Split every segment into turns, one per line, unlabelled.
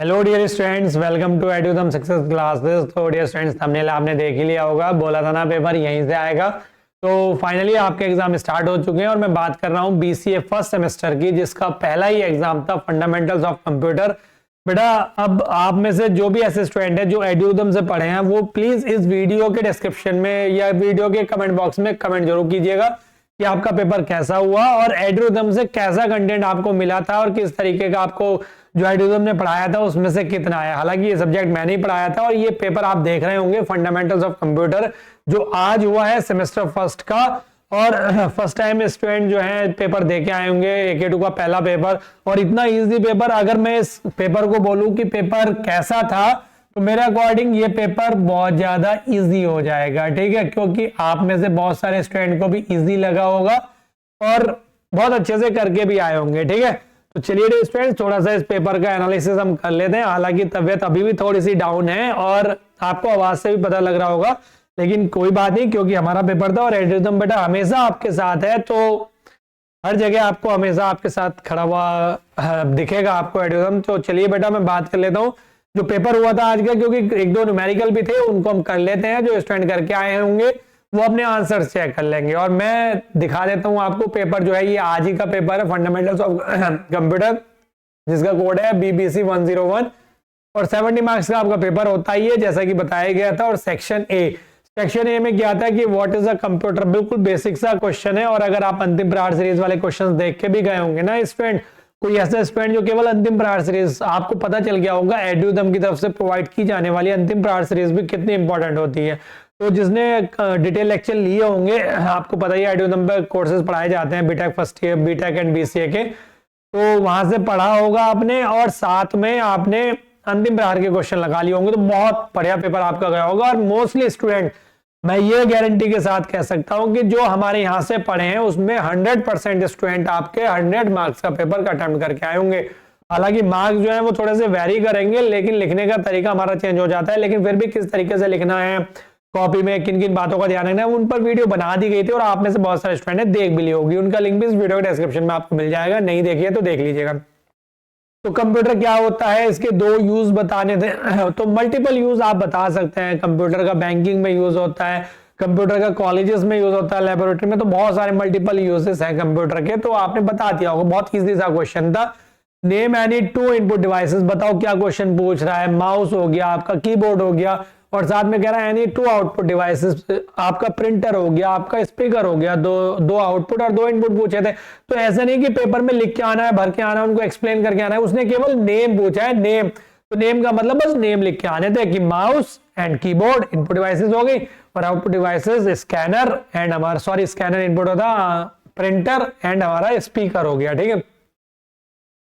Hello dear students, welcome to Edudham success classes. तो dear students, thumbnail आपने देख ही लिया होगा, बोला था ना पेपर यहीं से आएगा। तो फाइनली आपके एग्जाम स्टार्ट हो चुके हैं और मैं बात कर रहा हूँ बीसीए फर्स्ट सेमेस्टर की, जिसका पहला ही एग्जाम था फंडामेंटल्स ऑफ कंप्यूटर। बेटा, अब आप में से जो भी ऐसे स्टूडेंट है जो एडुदम से पढ़े हैं, वो प्लीज इस वीडियो के डिस्क्रिप्शन में या वीडियो के कमेंट बॉक्स में कमेंट जरूर कीजिएगा कि आपका पेपर कैसा हुआ और एडुदम से कैसा कंटेंट आपको मिला था और किस तरीके का आपको जो एडुदम ने पढ़ाया था उसमें से कितना आया। हालांकि ये सब्जेक्ट मैंने ही पढ़ाया था और ये पेपर आप देख रहे होंगे फंडामेंटल्स ऑफ कंप्यूटर जो आज हुआ है सेमेस्टर फर्स्ट का। और फर्स्ट टाइम स्टूडेंट जो है पेपर दे के आए होंगे, AK2 का पहला पेपर। और इतना इजी पेपर, अगर मैं इस पेपर को बोलूं कि पेपर कैसा था, तो मेरे अकॉर्डिंग ये पेपर बहुत ज्यादा इजी हो जाएगा। ठीक है, क्योंकि आप में से बहुत सारे स्टूडेंट को भी इजी लगा होगा और बहुत अच्छे से करके भी आए होंगे। ठीक है, तो चलिए स्टूडेंट्स, थोड़ा सा इस पेपर का एनालिसिस हम कर लेते हैं। हालांकि तबीयत अभी भी थोड़ी सी डाउन है और आपको आवाज से भी पता लग रहा होगा, लेकिन कोई बात नहीं, क्योंकि हमारा पेपर था और एडुदम बेटा हमेशा आपके साथ है, तो हर जगह आपको हमेशा आपके साथ खड़ा हुआ दिखेगा आपको एडुदम। तो चलिए बेटा, मैं बात कर लेता हूँ जो पेपर हुआ था आज का, क्योंकि एक दो न्यूमेरिकल भी थे, उनको हम कर लेते हैं। जो स्टूडेंट करके आए होंगे वो अपने आंसर चेक कर लेंगे और मैं दिखा देता हूं आपको पेपर जो है, ये आज ही का पेपर है फंडामेंटल्स ऑफ कंप्यूटर, जिसका कोड है BBC 101 और 70 मार्क्स का आपका पेपर होता ही है, जैसा कि बताया गया था। और सेक्शन ए में क्या आता है कि व्हाट इज अ कंप्यूटर, बिल्कुल बेसिक सा क्वेश्चन है। और अगर आप अंतिम प्रहार सीरीज वाले क्वेश्चन देख के भी गए होंगे ना स्टूडेंट, कोई ऐसा स्टूडेंट जो केवल अंतिम प्रहार सीरीज, आपको पता चल गया होगा एडुदम की तरफ से प्रोवाइड की जाने वाली अंतिम प्रहार सीरीज भी कितनी इंपॉर्टेंट होती है। तो जिसने डिटेल लेक्चर लिए होंगे, आपको पता ही है एडुदम पे कोर्सेज पढ़ाए जाते हैं, BTech first year, BTech and BCA के, तो वहां से पढ़ा होगा आपने और साथ में आपने अंतिम प्रहार के क्वेश्चन लगा लिए होंगे, तो बहुत बढ़िया पेपर आपका गया होगा। और मोस्टली स्टूडेंट, मैं ये गारंटी के साथ कह सकता हूं कि जो हमारे यहां से पढ़े हैं उसमें 100% स्टूडेंट आपके 100 मार्क्स का पेपर का अटेम्प्ट करके आए होंगे। हालांकि मार्क्स जो है वो थोड़े से वेरी करेंगे, लेकिन लिखने का तरीका हमारा चेंज हो जाता है। लेकिन फिर भी किस तरीके से लिखना है, कॉपी में किन किन बातों का ध्यान रखना है, उन पर वीडियो बना दी गई थी और आप में से बहुत सारे स्टूडेंट ने देख भी ली होगी। उनका लिंक भी इस वीडियो के डिस्क्रिप्शन में आपको मिल जाएगा, नहीं देखिए तो देख लीजिएगा। तो कंप्यूटर क्या होता है, इसके दो यूज बताने थे, तो मल्टीपल यूज आप बता सकते हैं। कंप्यूटर का बैंकिंग में यूज होता है, कंप्यूटर का कॉलेजेस में यूज होता है, लेबोरेटरी में, तो बहुत सारे मल्टीपल यूजेस हैं कंप्यूटर के। तो आपने बता दिया होगा, बहुत इजी सा क्वेश्चन था। नेम एनी 2 इनपुट डिवाइसेस, बताओ क्या क्वेश्चन पूछ रहा है। माउस हो गया, आपका कीबोर्ड हो गया, और साथ में कह रहा है एनी 2 आउटपुट डिवाइसेस, आपका प्रिंटर हो गया, आपका स्पीकर हो गया। दो आउटपुट और 2 इनपुट पूछे थे। तो ऐसा नहीं कि पेपर में लिख के आना है, भर के आना है, उनको एक्सप्लेन करके आना है, उसने केवल नेम पूछा है, नेम। तो नेम का मतलब बस नेम लिख के आने थे कि mouse and keyboard input devices हो गई, और आउटपुट डिवाइसेस स्कैनर एंड हमारा, सॉरी स्कैनर इनपुट होता, प्रिंटर एंड हमारा स्पीकर हो गया। ठीक है,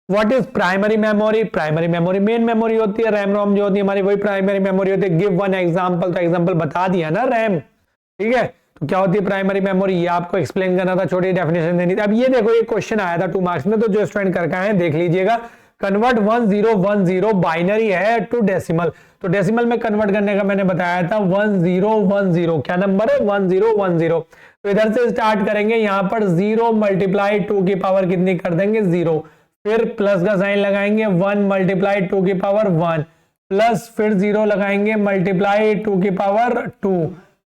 what is primary memory, primary memory main memory होती है, रैम रोम जो होती है हमारी वही प्राइमरी मेमोरी होती है। गिव वन एग्जांपल, तो एग्जांपल बता दिया ना रैम। ठीक है, तो क्या होती है प्राइमरी मेमोरी, ये आपको एक्सप्लेन करना था, छोटी डेफिनेशन देनी थी। अब ये देखो, ये क्वेश्चन आया था 2 मार्क्स में, तो जो स्टूडेंट करके आए देख लीजिएगा। कन्वर्ट 1010 बाइनरी है टू डेसिमल, तो डेसिमल में कन्वर्ट करने का मैंने बताया था 1010, क्या नंबर है 1010। तो इधर से स्टार्ट करेंगे, यहां पर 0 मल्टीप्लाई 2 की पावर कितनी कर देंगे 0, फिर प्लस का साइन लगाएंगे, 1 मल्टीप्लाई 2 की पावर 1, प्लस फिर 0 लगाएंगे, मल्टीप्लाई 2 की पावर 2,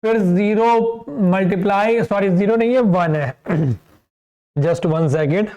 फिर 0 मल्टीप्लाई, सॉरी 0 नहीं है 1 है, जस्ट 1 सेकेंड,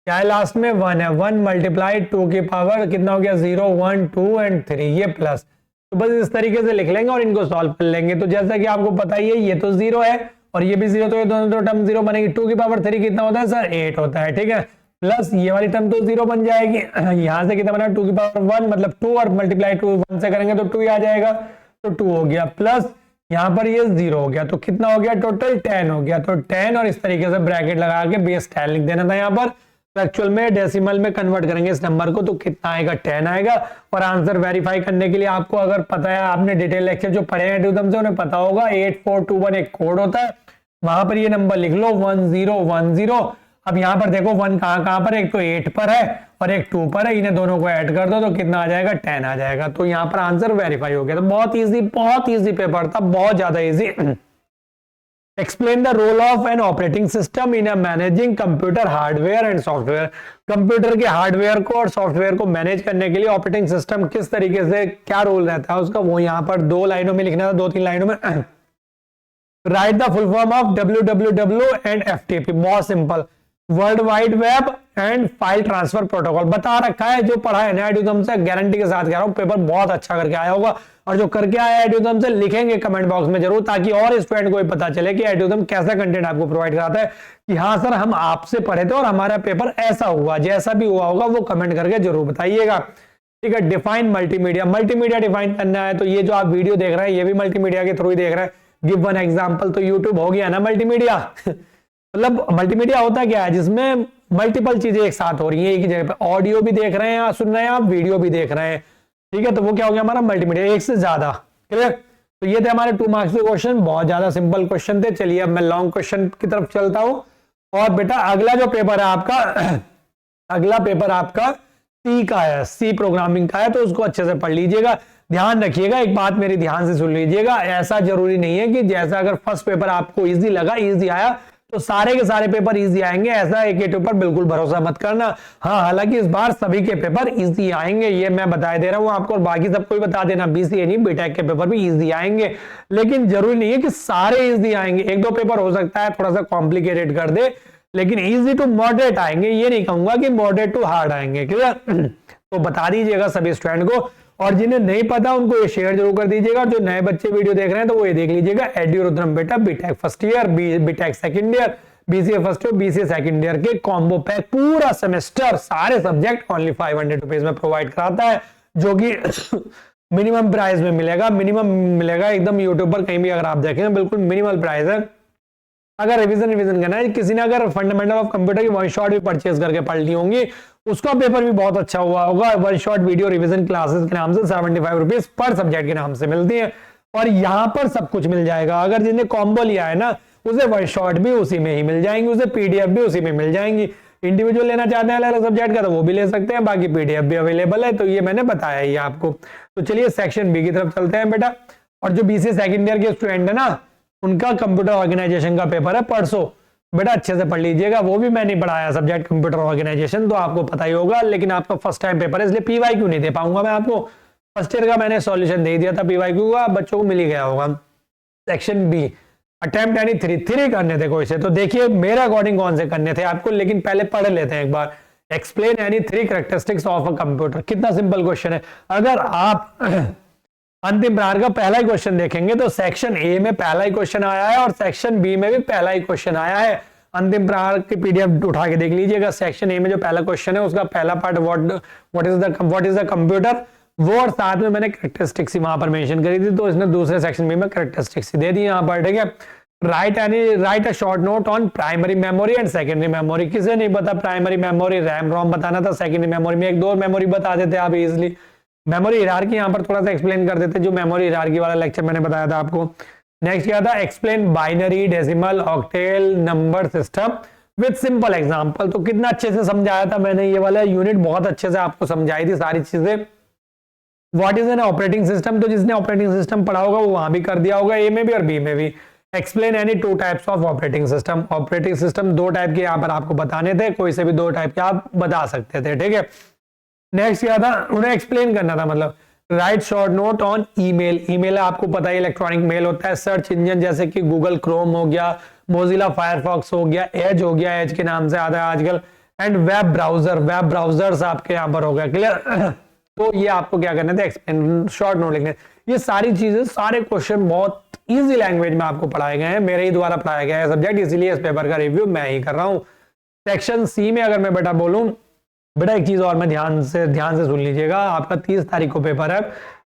क्या है लास्ट में 1 है, 1 मल्टीप्लाई 2 की पावर कितना हो गया 0, 1, 2 एंड 3, ये प्लस। तो बस इस तरीके से लिख लेंगे और इनको सॉल्व कर लेंगे। तो जैसा कि आपको पता ही है, ये तो 0 है और ये भी 0, तो ये दोनों टर्म 0 बनेगी। 2 की पावर 3 कितना होता है सर 8 होता है। ठीक है, प्लस ये वाली टर्म तो 0 बन जाएगी, यहां से कितना बना 2 की पावर 1, मतलब 2, और मल्टीप्लाई 2 1 से करेंगे तो 2 ही आ जाएगा, तो 2 हो गया, प्लस यहाँ पर ये 0 हो गया, तो कितना हो गया टोटल 10 हो गया, तो 10, और इस तरीके से ब्रैकेट लगा के बेस 10 लिख देना था यहाँ पर। तो एक्चुअल में डेसिमल में कन्वर्ट करेंगे इस नंबर को, तो कितना आएगा 10 आएगा। और आंसर वेरीफाई करने के लिए आपको अगर पता है, आपने डिटेल लेक्चर जो पढ़े हैं एडुदम से, उन्हें पता होगा 8421 एक कोड होता है, वहां पर ये नंबर लिख लो 1010। अब यहाँ पर देखो 1 कहां पर, एक तो 8 पर है और एक 2 पर है, इन्हें दोनों को ऐड कर दो तो कितना आ जाएगा 10 आ जाएगा। तो यहाँ पर आंसर वेरीफाई हो गया। तो बहुत इजी पेपर था, बहुत ज्यादा easy. Explain the role of an operating system in managing computer hardware and software. Computer के हार्डवेयर को और सॉफ्टवेयर को मैनेज करने के लिए ऑपरेटिंग सिस्टम किस तरीके से क्या रोल रहता है उसका, वो यहां पर 2 लाइनों में लिखना था, 2-3 लाइनों में। Right the full form of WWW and FTP। बहुत simple, world wide web and file transfer protocol बता रखा है। जो पढ़ा है ना एड्यूदम से, गारंटी के साथ कह रहा हूं पेपर बहुत अच्छा करके आया होगा, और जो करके आया एड्यूदम से लिखेंगे कमेंट बॉक्स में जरूर, ताकि और स्टूडेंट को भी पता चले कि एड्यूदम कैसा कंटेंट आपको प्रोवाइड कराता है, कि हाँ सर हम आपसे पढ़े थे और हमारा पेपर ऐसा हुआ। जैसा भी हुआ होगा वो कमेंट करके जरूर बताइएगा। ठीक है, डिफाइन मल्टीमीडिया। मल्टीमीडिया डिफाइन करना है तो ये जो आप वीडियो देख रहे हैं ये भी मल्टीमीडिया के थ्रू ही देख रहे हैं। गिव वन एग्जांपल, तो यूट्यूब हो गया ना मल्टीमीडिया। मतलब मल्टीमीडिया होता क्या है, जिसमें मल्टीपल चीजें एक साथ हो रही है एक ही जगह पे, ऑडियो भी देख रहे हैं, सुन रहे हैं आप, वीडियो भी देख रहे हैं। ठीक है, तो वो क्या हो गया हमारा मल्टीमीडिया, एक से ज्यादा। क्लियर? तो ये थे हमारे 2 मार्क्स के क्वेश्चन, बहुत ज्यादा सिंपल क्वेश्चन थे। चलिए अब मैं लॉन्ग क्वेश्चन की तरफ चलता हूं। और बेटा अगला जो पेपर है आपका अगला पेपर आपका सी का है, सी प्रोग्रामिंग का है, तो उसको अच्छे से पढ़ लीजिएगा। ध्यान रखिएगा, एक बात मेरी ध्यान से सुन लीजिएगा, ऐसा जरूरी नहीं है कि जैसा अगर फर्स्ट पेपर आपको इजी लगा, इजी आया, तो सारे के सारे पेपर इजी आएंगे। ऐसा एक के ऊपर बिल्कुल भरोसा मत करना। हाँ, हालांकि इस बार सभी के पेपर इजी आएंगे, ये मैं बता दे रहा हूं आपको, और बाकी सबको भी बता देना, BCA नहीं बीटेक के पेपर भी इजी आएंगे। लेकिन जरूरी नहीं है कि सारे इजी आएंगे, 1-2 पेपर हो सकता है थोड़ा सा कॉम्प्लिकेटेड कर दे, लेकिन इजी टू मॉडरेट आएंगे। ये नहीं कहूंगा कि मॉडरेट टू हार्ड आएंगे। क्लियर? तो बता दीजिएगा सभी स्टूडेंट को, और जिन्हें नहीं पता उनको ये शेयर जरूर कर दीजिएगा। जो नए बच्चे वीडियो देख रहे हैं तो वो ये देख लीजिएगा, एड्यू रुद्रम बेटा BTech first year, BTech second year, BCA first year, BCA second year के कॉम्बो पैक पूरा सेमेस्टर सारे सब्जेक्ट ओनली 500 रुपीज में प्रोवाइड कराता है, जो कि मिनिमम प्राइस में मिलेगा। मिनिमम मिलेगा एकदम, यूट्यूब पर कहीं भी अगर आप देखें बिल्कुल मिनिमल प्राइस है। अगर रिवीजन करना है, किसी ने अगर फंडामेंटल ऑफ कंप्यूटर की वन शॉट भी परचेज करके पढ़ ली होंगी, उसका पेपर भी बहुत अच्छा हुआ होगा। One shot video revision classes के नाम से 75 रुपीज पर सब्जेक्ट के नाम से मिलती है, और यहाँ पर सब कुछ मिल जाएगा। अगर जिसने कॉम्बो लिया है ना, उसे वन शॉट भी उसी में ही मिल जाएंगी, उसे PDF भी उसी में मिल जाएंगी। इंडिविजुअल लेना चाहते हैं अलग सब्जेक्ट का तो वो भी ले सकते हैं, बाकी PDF भी अवेलेबल है। तो ये मैंने बताया ही आपको। तो चलिए सेक्शन बी की तरफ चलते हैं बेटा। और जो BCA सेकंड ईयर के स्टूडेंट है ना, उनका कंप्यूटर ऑर्गेनाइजेशन का पेपर है परसों, बेटा अच्छे से पढ़ लीजिएगा। वो भी मैं नहीं पढ़ाया सब्जेक्ट कंप्यूटर ऑर्गेनाइजेशन, तो आपको पता ही होगा, लेकिन आपका फर्स्ट टाइम पेपर है इसलिए PYQ नहीं दे पाऊंगा मैं आपको। फर्स्ट ईयर का मैंने सॉल्यूशन दे दिया था, PYQ का बच्चों को मिल ही गया होगा। सेक्शन बी अटेम्प्ट यानी 3 करने थे कोई से, तो देखिए मेरे अकॉर्डिंग कौन से करने थे आपको, लेकिन पहले पढ़ लेते हैं एक बार। एक्सप्लेन यानी 3 कैरेक्टरिस्टिक्स ऑफ अ कंप्यूटर। कितना सिंपल क्वेश्चन है। अगर आप अंतिम प्रहार का पहला ही क्वेश्चन देखेंगे तो सेक्शन ए में पहला ही क्वेश्चन आया है, और सेक्शन बी में भी पहला ही क्वेश्चन आया है। अंतिम प्रहार की PDF उठा के देख लीजिएगा। सेक्शन ए में जो पहला क्वेश्चन है उसका पहला part what is the computer, वो और साथ में मैंने कैरेक्टरिस्टिक्स ही वहां पर मेंशन करी थी, तो इसने दूसरे सेक्शन में कैरेक्टरिस्टिक्स दे दी यहाँ पर। ठीक है, right a short note on primary memory and secondary memory. किसे नहीं पता प्राइमरी मेमोरी रैम रोम बताना था, सेकेंडरी मेमोरी में 1-2 मेमोरी बता देते आप इजिली। मेमोरी हिरार्की यहाँ पर थोड़ा सा एक्सप्लेन कर देते, जो मेमोरी हिरार्की वाला लेक्चर मैंने बताया था आपको। नेक्स्ट क्या था, explain binary decimal octal number system with simple example. तो कितना अच्छे से समझाया था मैंने, ये वाला यूनिट बहुत अच्छे से आपको समझाई थी सारी चीजें। What is an operating system, तो जिसने ऑपरेटिंग सिस्टम पढ़ा होगा वो वहां भी कर दिया होगा, ए में भी और बी में भी। एक्सप्लेन यानी 2 types of operating system. Operating system 2 type के यहाँ पर आपको बताने थे, कोई से भी 2 टाइप के आप बता सकते थे। ठीक है, नेक्स्ट क्या था, उन्हें एक्सप्लेन करना था, मतलब right short note on email. Email आपको पता है इलेक्ट्रॉनिक मेल होता है। सर्च इंजन जैसे कि गूगल क्रोम हो गया, मोजिला फायरफॉक्स हो गया, एज हो गया, एज के नाम से आता है आजकल, एंड वेब ब्राउजर्स आपके यहाँ पर हो गया। क्लियर? तो ये आपको क्या करना था, एक्सप्लेन शॉर्ट नोट लिखने। ये सारी चीजें, सारे क्वेश्चन बहुत इजी लैंग्वेज में आपको पढ़ाए गए हैं, मेरे ही द्वारा पढ़ाया गया है सब्जेक्ट, इसीलिए इस पेपर का रिव्यू मैं ही कर रहा हूँ। सेक्शन सी में अगर मैं बेटा बोलूं, बेटा एक चीज और मैं ध्यान से सुन लीजिएगा। आपका 30 तारीख को पेपर है,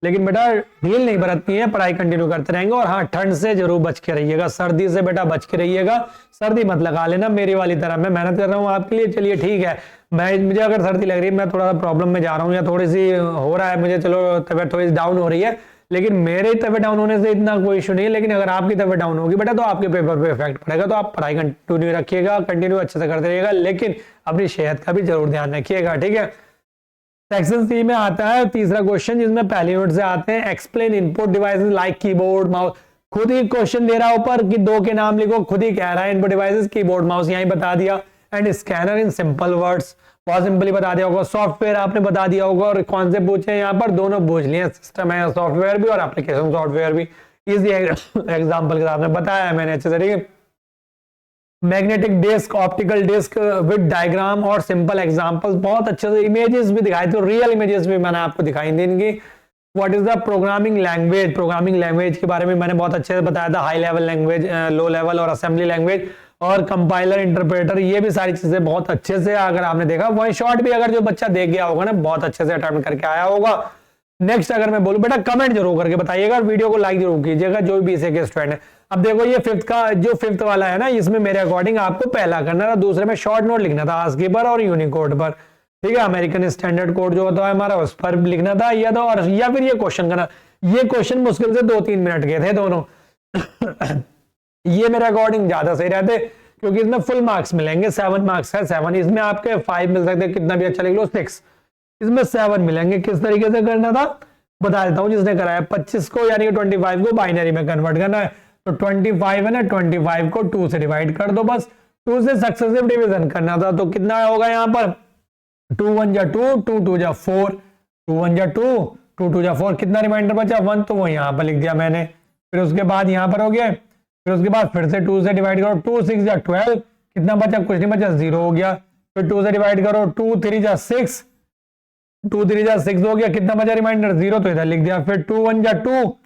लेकिन बेटा ढील नहीं बरतनी है, पढ़ाई कंटिन्यू करते रहेंगे। और हाँ, ठंड से जरूर बच के रहिएगा, सर्दी से बेटा बच के रहिएगा। सर्दी मत लगा लेना मेरी वाली तरह, मैं मेहनत कर रहा हूँ आपके लिए। चलिए ठीक है, मुझे अगर सर्दी लग रही है, मैं थोड़ा सा प्रॉब्लम में जा रहा हूँ या थोड़ी सी हो रहा है मुझे, चलो तबियत थोड़ी डाउन हो रही है, लेकिन मेरे तबियत डाउन होने से इतना कोई इशू नहीं है। लेकिन अगर आपकी तबियत डाउन होगी बेटा तो आपके पेपर पे इफेक्ट पड़ेगा। तो आप पढ़ाई कंटिन्यू रखिएगा, कंटिन्यू अच्छे से करते रहिएगा, लेकिन अपनी सेहत का भी जरूर ध्यान रखिएगा। ठीक है, सेक्शन सी में आता है तीसरा क्वेश्चन, जिसमें पहली यूनिट से आते हैं explain input devices like keyboard mouse. खुद ही क्वेश्चन दे रहा है ऊपर कि दो के नाम लिखो, खुद ही कह रहा है इनपुट डिवाइसेस, कीबोर्ड माउस यहीं बता दिया, and scanner in simple words, बहुत सिंपली बता दिया होगा। सॉफ्टवेयर आपने बता दिया होगा, और कौन से पूछे यहाँ पर, दोनों पूछ लिए, सिस्टम है सॉफ्टवेयर भी और एप्लीकेशन सॉफ्टवेयर भी, इजी एग्जाम्पल के साथ में बताया है मैंने अच्छे से, ठीक है। Magnetic disk, optical disk with diagram और सिंपल एग्जांपल्स, बहुत अच्छे से इमेजेस भी दिखाई, तो रियल इमेजेस भी मैंने आपको दिखाई दी इनकी। What is the programming language, programming language के बारे में मैंने बहुत अच्छे से बताया था, high level language, low level और असेंबली लैंग्वेज और कंपाइलर, इंटरप्रेटर, ये भी सारी चीजें बहुत अच्छे से अगर आपने देखा, वन शॉट भी अगर जो बच्चा देख गया होगा ना, बहुत अच्छे से अटेम्प्ट करके आया होगा। नेक्स्ट अगर मैं बोलूं बेटा, कमेंट जरूर करके बताइएगा और वीडियो को लाइक जरूर कीजिएगा जो भी बीसीए के स्टूडेंट है। अब देखो ये फिफ्थ का, जो फिफ्थ वाला है ना, इसमें मेरे अकॉर्डिंग आपको पहला करना था, दूसरे में शॉर्ट नोट लिखना था आस्की पर और यूनिकोड पर, ठीक है। अमेरिकन स्टैंडर्ड कोड जो होता है हमारा, उस पर लिखना था, या तो और या फिर ये क्वेश्चन करना। ये क्वेश्चन मुश्किल से 2-3 मिनट के थे दोनों ये मेरे अकॉर्डिंग ज्यादा सही रहते, क्योंकि इसमें फुल मार्क्स मिलेंगे, 7 मार्क्स है, 7 इसमें आपके 5 मिल सकते, कितना भी अच्छा लिख लो 6, इसमें 7 मिलेंगे। किस तरीके से करना था बता देता हूँ, जिसने कराया 25 को यानी कि 25 को बाइनरी में कन्वर्ट करना है, तो 25 है ना, 25 को 2 से डिवाइड कर दो, बस 2 से सक्सेसिव डिवीजन करना था, तो कितना होगा यहाँ पर 2 1 जा 2, 2 2 जा 4, 2 1 जा 2, 2 2 जा 4, कितना रिमाइंडर बचा 1, तो वो यहाँ पर लिख दिया मैंने। फिर उसके बाद यहाँ पर हो गया, फिर उसके बाद फिर से 2 से डिवाइड करो, 2 6 जा 12, कितना बचा, कुछ नहीं बचा, 0 हो गया। फिर 2 से डिवाइड करो, 2 3 जा 6, 2 3 जा 6 हो गया, कितना बचा रिमाइंडर 0, तो इधर लिख दिया। फिर 2 1 जा 2,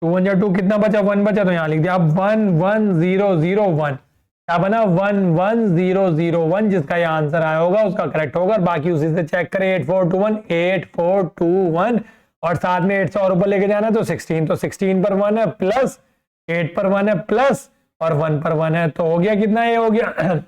2 1 जा 2, कितना बचा 1 बचा, तो यहाँ लिख दिया। अब 1 1 0 0 1, क्या बना 1 1 0 0 1, जिसका ये आंसर आया होगा उसका करेक्ट होगा, और बाकी उसी से चेक करें। 8 4 2 1, 8 4 2 1, और साथ में 8 से और ऊपर लेके जाना तो 16, तो 16 पर 1 है प्लस, 8 पर 1 है प्लस, और 1 पर 1 है, तो हो गया कितना, ये हो गया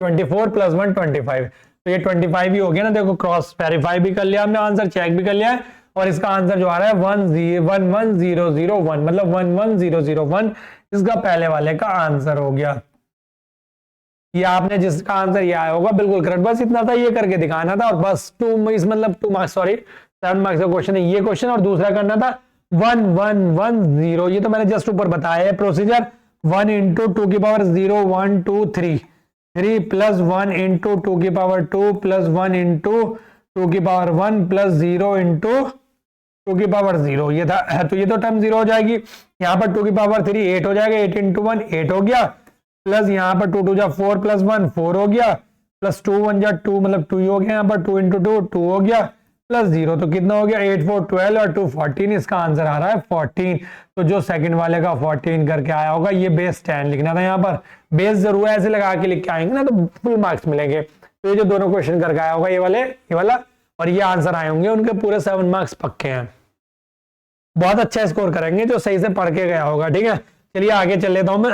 24 प्लस 1 25, तो ये 25 ही हो गया ना। देखो क्रॉस वेरीफाई भी कर लिया हमने, आंसर चेक भी कर लिया है, और इसका आंसर जो आ रहा है 11001, मतलब 11001 इसका पहले वाले का आंसर हो गया। ये आपने जिसका आंसर ये आया होगा बिल्कुल करेक्ट, बस इतना था, ये करके दिखाना था, और बस 2 मार्क्स, सॉरी 7 मार्क्स का क्वेश्चन है ये क्वेश्चन, और दूसरा करना था 1 1 1 0, ये तो मैंने जस्ट ऊपर बताया है प्रोसीजर। 1 इंटू 2 की पावर 0 1 2 3 3 प्लस 1 इंटू 2 की पावर 2 प्लस 1 इंटू 2 की पावर 1 प्लस 0 इंटू 2 की पावर 0, ये था, तो ये तो टर्म 0 हो जाएगी। यहाँ पर 2 की पावर 3 8 हो जाएगा, 8 इंटू 1 8 हो गया, प्लस यहाँ पर 2 2 जा 4 प्लस 1 4 हो गया, प्लस 2 1 जा 2 मतलब 2 ही हो गया, यहाँ पर 2 इंटू 2 2 हो गया, प्लस 0, तो कितना हो गया 8 4 12 और 2 14, इसका आंसर आ रहा है 14। तो जो सेकंड वाले का 14 करके आया होगा, ये बेस 10 लिखना था, यहाँ पर बेस जरूर ऐसे लगा के लिख के आएंगे ना तो फुल मार्क्स मिलेंगे। तो ये जो दोनों क्वेश्चन करके आया होगा, ये वाला और ये आंसर आए होंगे, उनके पूरे 7 मार्क्स पक्के हैं, बहुत अच्छा स्कोर करेंगे जो सही से पढ़ के गया होगा, ठीक है। चलिए आगे चल लेता हूं मैं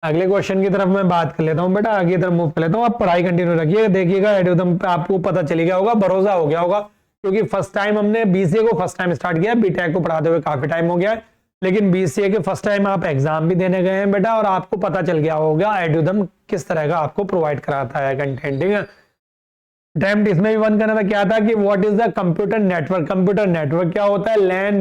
अगले क्वेश्चन की तरफ मैं बात कर लेता हूं बेटा, आगे तरफ मूव कर लेता हूं। आप पढ़ाई कंटिन्यू रखिए, देखिएगा एडुदम पे आपको पता चल गया होगा, भरोसा हो गया होगा, क्योंकि फर्स्ट टाइम हमने बीसीए को फर्स्ट टाइम स्टार्ट किया, बीटेक को पढ़ाते हुए काफी टाइम हो गया है, लेकिन बीसीए के फर्स्ट टाइम आप एग्जाम भी देने गए हैं बेटा, और आपको पता चल गया होगा एडुदम किस तरह का आपको प्रोवाइड कराता है कंटेंट, ठीक है। अटेम्प्ट इसमें भी वन करना था, क्या था कि what is the computer network, computer network क्या होता है, लैन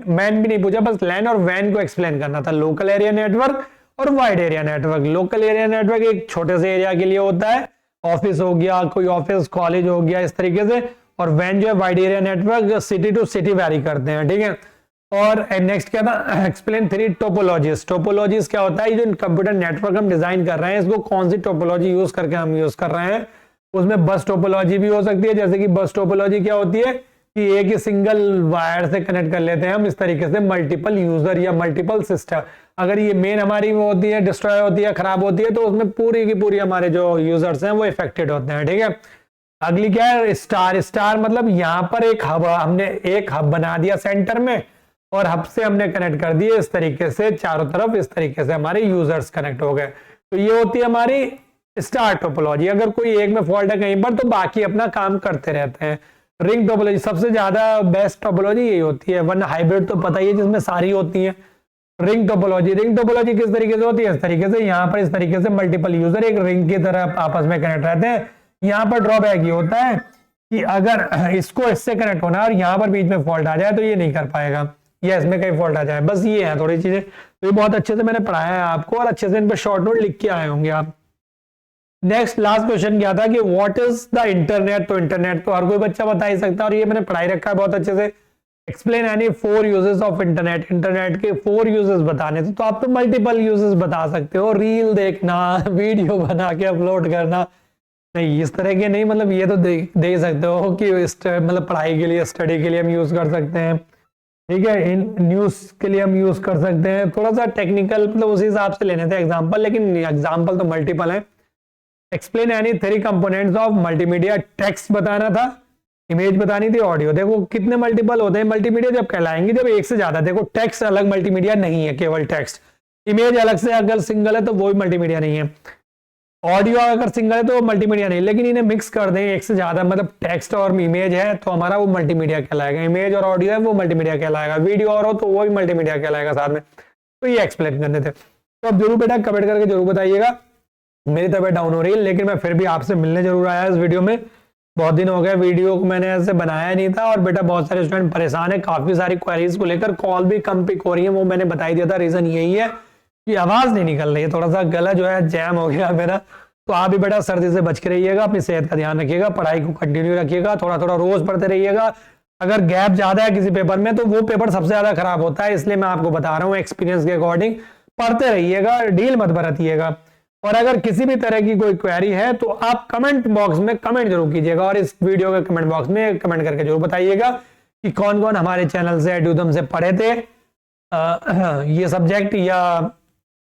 मैन भी नहीं पूछा, बस लैन और वैन को एक्सप्लेन करना था। लोकल एरिया नेटवर्क और wide area network. Local area network एक छोटे से एरिया के लिए होता है, ऑफिस हो गया, कोई ऑफिस कॉलेज हो गया, इस तरीके से, और वैन जो है wide area network city to city vary करते हैं, ठीक है। और नेक्स्ट क्या था, एक्सप्लेन 3 टोपोलॉजीज। टोपोलॉजीज क्या होता है, जो कंप्यूटर नेटवर्क हम डिजाइन कर रहे हैं, इसको कौन सी टोपोलॉजी यूज करके हम यूज कर रहे हैं। उसमें बस टोपोलॉजी भी हो सकती है, जैसे कि बस टोपोलॉजी क्या होती है कि एक ही सिंगल वायर से कनेक्ट कर लेते हैं हम, इस तरीके से मल्टीपल यूजर या मल्टीपल सिस्टम। अगर ये मेन हमारी वो होती है, डिस्ट्रॉय होती है, खराब होती है, तो उसमें पूरी की पूरी हमारे जो यूजर्स हैं वो इफेक्टेड होते हैं, ठीक है। अगली क्या है, स्टार। स्टार मतलब यहाँ पर एक हब, हमने एक हब बना दिया सेंटर में, और हब से हमने कनेक्ट कर दिए इस तरीके से चारों तरफ, इस तरीके से हमारे यूजर्स कनेक्ट हो गए। तो ये होती है हमारी स्टार टोपोलॉजी। अगर कोई एक में फॉल्ट है कहीं पर तो बाकी अपना काम करते रहते हैं। रिंग टोपोलॉजी सबसे ज्यादा बेस्ट टोपोलॉजी यही होती है, वरना हाइब्रिड तो पता ही है जिसमें सारी होती है। रिंग टोपोलॉजी, रिंग टोपोलॉजी किस तरीके से होती है, इस तरीके से, यहाँ पर इस तरीके से मल्टीपल यूजर एक रिंग की तरह आपस में कनेक्ट रहते हैं। यहाँ पर ड्रॉबैक ये होता है कि अगर इसको इससे कनेक्ट होना है और यहाँ पर बीच में फॉल्ट आ जाए तो ये नहीं कर पाएगा, या इसमें कहीं फॉल्ट आ जाए, बस ये है थोड़ी चीजें। तो ये बहुत अच्छे से मैंने पढ़ाया है आपको और अच्छे से इन पे शॉर्ट नोट लिख के आए होंगे आप। नेक्स्ट लास्ट क्वेश्चन क्या था कि व्हाट इज द इंटरनेट। तो इंटरनेट तो हर कोई बच्चा बता ही सकता है और ये मैंने पढ़ाई रखा है बहुत अच्छे से। Explain any 4 uses of internet. Internet के 4 यूजेस बताने थे, तो आप तो मल्टीपल यूजेस बता सकते हो, रील देखना, वीडियो बना के अपलोड करना, नहीं इस तरह के नहीं, मतलब ये तो दे सकते हो कि मतलब पढ़ाई के लिए, स्टडी के लिए हम यूज कर सकते हैं, ठीक है, इन न्यूज के लिए हम यूज कर सकते हैं। थोड़ा सा टेक्निकल मतलब उसी हिसाब से लेने थे एग्जांपल, लेकिन एग्जांपल तो मल्टीपल है। Explain any 3 components of multimedia. Text बताना था, इमेज बतानी थी, ऑडियो। देखो कितने मल्टीपल होते हैं मल्टीमीडिया जब कहलाएंगे, जब एक से ज्यादा। देखो टेक्स्ट अलग मल्टीमीडिया नहीं है, केवल टेक्स्ट। इमेज अलग से अगर सिंगल है तो वो भी मल्टीमीडिया नहीं है। ऑडियो अगर सिंगल है तो मल्टीमीडिया नहीं, लेकिन इन्हें मिक्स कर दें एक से ज्यादा, मतलब टेक्स्ट और इमेज है तो हमारा वो मल्टीमीडिया कहलाएगा। इमेज और ऑडियो है वो मल्टीमीडिया कहलाएगा। वीडियो और हो तो वो भी मल्टीमीडिया कहलाएगा साथ में। तो ये एक्सप्लेन करने थे। तो अब जरूर बेटा कमेंट करके जरूर बताइएगा। मेरी तबीयत डाउन हो रही है लेकिन मैं फिर भी आपसे मिलने जरूर आया इस वीडियो में। बहुत दिन हो गए वीडियो को मैंने ऐसे बनाया नहीं था और बेटा बहुत सारे स्टूडेंट परेशान है, काफी सारी क्वेरीज को लेकर कॉल भी कम पिक हो रही है। वो मैंने बताई दिया था, रीजन यही है कि आवाज नहीं निकल रही है, थोड़ा सा गला जो है जैम हो गया मेरा। तो आप भी बेटा सर्दी से बच के रहिएगा, अपनी सेहत का ध्यान रखिएगा, पढ़ाई को कंटिन्यू रखिएगा, थोड़ा थोड़ा रोज पढ़ते रहिएगा। अगर गैप ज्यादा है किसी पेपर में तो वो पेपर सबसे ज्यादा खराब होता है, इसलिए मैं आपको बता रहा हूँ एक्सपीरियंस के अकॉर्डिंग। पढ़ते रहिएगा, ढील मत बरतिएगा। और अगर किसी भी तरह की कोई क्वेरी है तो आप कमेंट बॉक्स में कमेंट जरूर कीजिएगा और इस वीडियो के कमेंट बॉक्स में कमेंट करके जरूर बताइएगा कि कौन कौन हमारे चैनल से एड्यूदम से पढ़े थे ये सब्जेक्ट या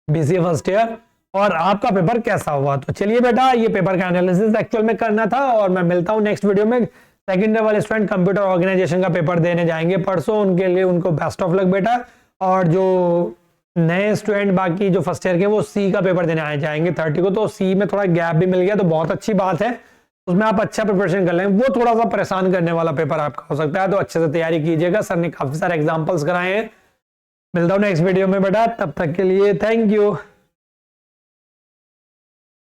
बीसीए फर्स्ट ईयर, और आपका पेपर कैसा हुआ। तो चलिए बेटा ये पेपर का एनालिसिस एक्चुअल में करना था और मैं मिलता हूँ नेक्स्ट वीडियो में। सेकेंड ईयर वाले स्टूडेंट कंप्यूटर ऑर्गेनाइजेशन का पेपर देने जाएंगे परसों, उनके लिए उनको बेस्ट ऑफ लक बेटा। और जो नए स्टूडेंट बाकी जो फर्स्ट ईयर के वो सी का पेपर देने आए जाएंगे 30 को, तो सी में थोड़ा गैप भी मिल गया तो बहुत अच्छी बात है, उसमें आप अच्छा प्रिपरेशन कर लें। वो थोड़ा सा परेशान करने वाला पेपर आपका हो सकता है, तो अच्छे से तैयारी कीजिएगा। सर ने काफी सारे एग्जाम्पल्स कराए हैं। मिलता हूँ नेक्स्ट वीडियो में बेटा, तब तक के लिए थैंक यू।